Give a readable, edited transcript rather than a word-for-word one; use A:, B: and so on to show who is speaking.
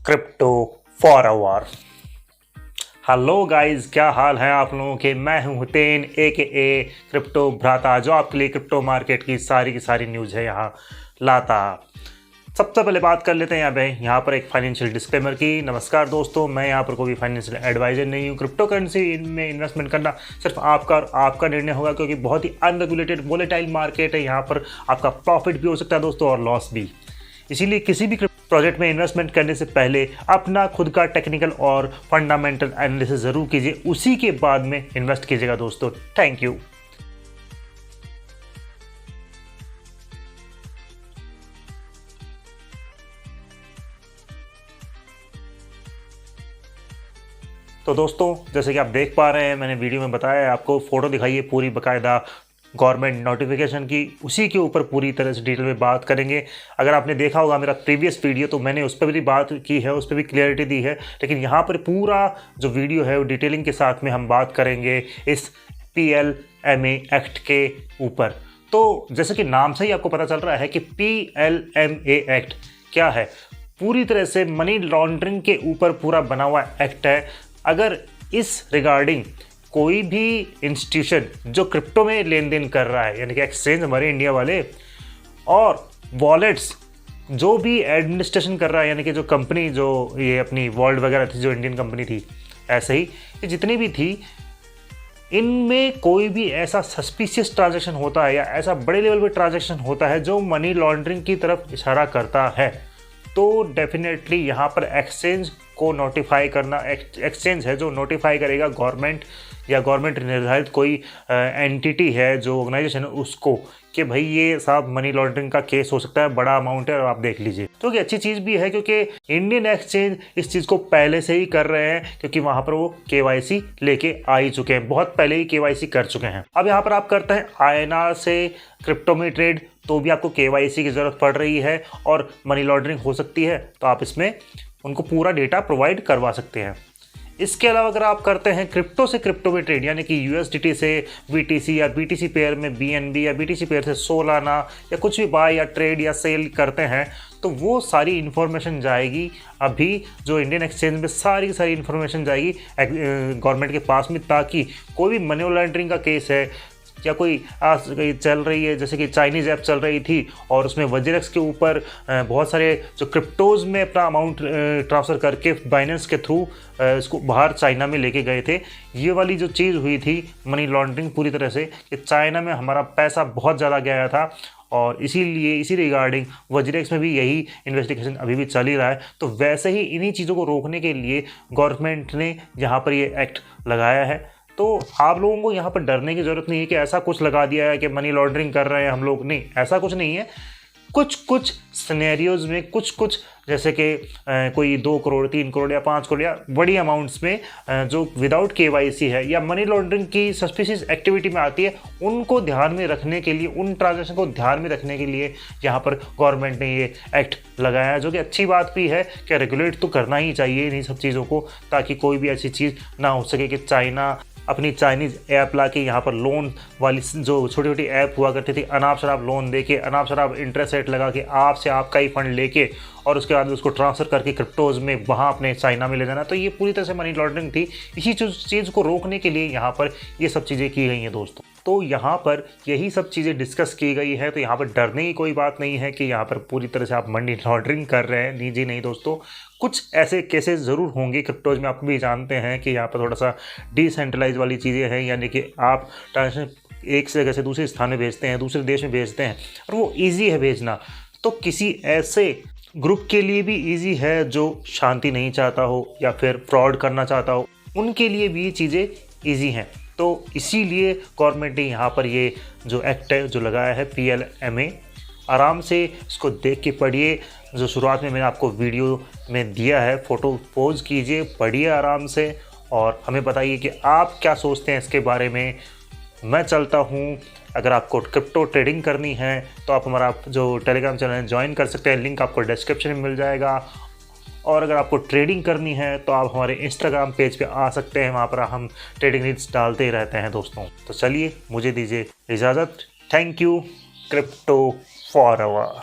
A: Crypto for our. Hello guys, क्या हाल है आप लोगों के। मैं हूं हुसैन ए क्रिप्टो भ्राता, जो आपके लिए क्रिप्टो मार्केट की सारी न्यूज़ है यहाँ लाता। सबसे पहले बात कर लेते हैं यहाँ पर एक फाइनेंशियल डिस्क्लेमर की। नमस्कार दोस्तों, मैं यहाँ पर कोई फाइनेंशियल एडवाइजर नहीं हूँ। क्रिप्टो करेंसी में इन्वेस्टमेंट करना सिर्फ आपका निर्णय होगा, क्योंकि बहुत ही अनरेगुलेटेड वोलेटाइल मार्केट है। यहाँ पर आपका प्रॉफिट भी हो सकता है दोस्तों, और लॉस भी। इसीलिए किसी भी प्रोजेक्ट में इन्वेस्टमेंट करने से पहले अपना खुद का टेक्निकल और फंडामेंटल एनालिसिस ज़रूर कीजिए, उसी के बाद में इन्वेस्ट कीजिएगा दोस्तों। Thank you. तो दोस्तों, जैसे कि आप देख पा रहे हैं, मैंने वीडियो में बताया है आपको, फ़ोटो दिखाई है पूरी बाकायदा गवर्नमेंट नोटिफिकेशन की, उसी के ऊपर पूरी तरह से डिटेल में बात करेंगे। अगर आपने देखा होगा मेरा प्रीवियस वीडियो, तो मैंने उस पर भी बात की है, उस पर भी क्लियरिटी दी है। लेकिन यहाँ पर पूरा जो वीडियो है वो डिटेलिंग के साथ में हम बात करेंगे इस PLMA एक्ट के ऊपर। तो जैसे कि नाम से ही आपको पता चल रहा है कि PLMA एक्ट क्या है, पूरी तरह से मनी लॉन्ड्रिंग के ऊपर पूरा बना हुआ एक्ट है। अगर इस रिगार्डिंग कोई भी इंस्टीट्यूशन जो क्रिप्टो में लेन देन कर रहा है, यानी कि एक्सचेंज हमारे इंडिया वाले, और वॉलेट्स जो भी एडमिनिस्ट्रेशन कर रहा है, यानी कि जो कंपनी जो ये अपनी वर्ल्ड वगैरह थी, जो इंडियन कंपनी थी, ऐसे ही ये जितनी भी थी, इनमें कोई भी ऐसा सस्पिशियस ट्रांजैक्शन होता है या ऐसा बड़े लेवल पे ट्रांजैक्शन होता है जो मनी लॉन्ड्रिंग की तरफ इशारा करता है, तो डेफिनेटली यहाँ पर एक्सचेंज को नोटिफाई करना, एक्सचेंज है जो नोटिफाई करेगा गवर्नमेंट या गवर्नमेंट निर्धारित कोई एंटिटी है, जो ऑर्गेनाइजेशन है, उसको, कि भाई ये साहब मनी लॉन्ड्रिंग का केस हो सकता है, बड़ा अमाउंट है और आप देख लीजिए। तो ये अच्छी चीज़ भी है, क्योंकि इंडियन एक्सचेंज इस चीज़ को पहले से ही कर रहे हैं, क्योंकि वहाँ पर वो KYC लेके आ ही चुके हैं, बहुत पहले ही KYC कर चुके हैं। अब यहाँ पर आप करते हैं INR से क्रिप्टो में ट्रेड, तो भी आपको KYC की ज़रूरत पड़ रही है और मनी लॉन्ड्रिंग हो सकती है, तो आप इसमें उनको पूरा डेटा प्रोवाइड करवा सकते हैं। इसके अलावा अगर आप करते हैं क्रिप्टो से क्रिप्टो में ट्रेड, यानी कि USDT से BTC या BTC पेयर में BNB या BTC पेयर से सोलाना या कुछ भी बाय या ट्रेड या सेल करते हैं, तो वो सारी इन्फॉर्मेशन जाएगी अभी जो इंडियन एक्सचेंज में सारी की सारी इन्फॉर्मेशन जाएगी गवर्नमेंट के पास में, ताकि कोई भी मनी लॉन्ड्रिंग का केस है या कोई आज चल रही है, जैसे कि चाइनीज़ ऐप चल रही थी और उसमें वजीरेक्स के ऊपर बहुत सारे जो क्रिप्टोज़ में अपना अमाउंट ट्रांसफ़र करके बाइनेंस के थ्रू इसको बाहर चाइना में लेके गए थे। ये वाली जो चीज़ हुई थी मनी लॉन्ड्रिंग पूरी तरह से, कि चाइना में हमारा पैसा बहुत ज़्यादा गया था, और इसीलिए इसी रिगार्डिंग वजीरेक्स में भी यही इन्वेस्टिगेशन अभी भी चल ही रहा है। तो वैसे ही इन्हीं चीज़ों को रोकने के लिए गवर्नमेंट ने यहाँ पर ये एक्ट लगाया है। तो आप लोगों को यहाँ पर डरने की ज़रूरत नहीं है कि ऐसा कुछ लगा दिया है कि मनी लॉन्ड्रिंग कर रहे हैं हम लोग, नहीं, ऐसा कुछ नहीं है। कुछ सिनेरियोज़ में कुछ जैसे कि कोई 2 करोड़ 3 करोड़ या 5 करोड़ या बड़ी अमाउंट्स में जो विदाउट KYC है या मनी लॉन्ड्रिंग की सस्पिशियस एक्टिविटी में आती है, उनको ध्यान में रखने के लिए, उन ट्रांजैक्शन को ध्यान में रखने के लिए यहाँ पर गवर्नमेंट ने ये एक्ट लगाया है, जो कि अच्छी बात भी है कि रेगुलेट तो करना ही चाहिए इन्हीं सब चीज़ों को, ताकि कोई भी ऐसी चीज़ ना हो सके कि चाइना अपनी चाइनीज़ ऐप ला के यहाँ पर लोन वाली जो छोटी छोटी ऐप हुआ करती थी, अनाप शराब लोन दे के, अनाप शराब इंटरेस्ट रेट लगा के आपसे आपका ही फंड लेके और उसके बाद उसको ट्रांसफ़र करके क्रिप्टोज़ में वहाँ अपने चाइना में ले जाना, तो ये पूरी तरह से मनी लॉन्ड्रिंग थी। इसी चीज़ को रोकने के लिए यहाँ पर ये सब चीज़ें की गई हैं दोस्तों। तो यहाँ पर यही सब चीज़ें डिस्कस की गई है, तो यहाँ पर डरने की कोई बात नहीं है कि यहाँ पर पूरी तरह से आप मनी लॉन्ड्रिंग कर रहे हैं। नहीं जी नहीं दोस्तों, कुछ ऐसे केसेस ज़रूर होंगे क्रिप्टोज में, आप भी जानते हैं कि यहाँ पर थोड़ा सा डिसेंट्रलाइज वाली चीज़ें हैं, यानी कि आप ट्रांजेक्शन एक जगह से दूसरे स्थान में भेजते हैं, दूसरे देश में भेजते हैं, और वो ईजी है भेजना। तो किसी ऐसे ग्रुप के लिए भी ईजी है जो शांति नहीं चाहता हो या फिर फ्रॉड करना चाहता हो, उनके लिए भी ये चीज़ें ईजी हैं। तो इसीलिए गवर्नमेंट ने यहाँ पर ये जो एक्ट है जो लगाया है PLMA, आराम से इसको देख के पढ़िए। जो शुरुआत में मैंने आपको वीडियो में दिया है, फ़ोटो पोज कीजिए, पढ़िए आराम से, और हमें बताइए कि आप क्या सोचते हैं इसके बारे में। मैं चलता हूँ। अगर आपको क्रिप्टो ट्रेडिंग करनी है तो आप हमारा जो टेलीग्राम चैनल है ज्वाइन कर सकते हैं, लिंक आपको डिस्क्रिप्शन में मिल जाएगा। और अगर आपको ट्रेडिंग करनी है तो आप हमारे इंस्टाग्राम पेज पे आ सकते हैं, वहाँ पर हम ट्रेडिंग रील्स डालते ही रहते हैं दोस्तों। तो चलिए, मुझे दीजिए इजाज़त। Thank you. Crypto for our.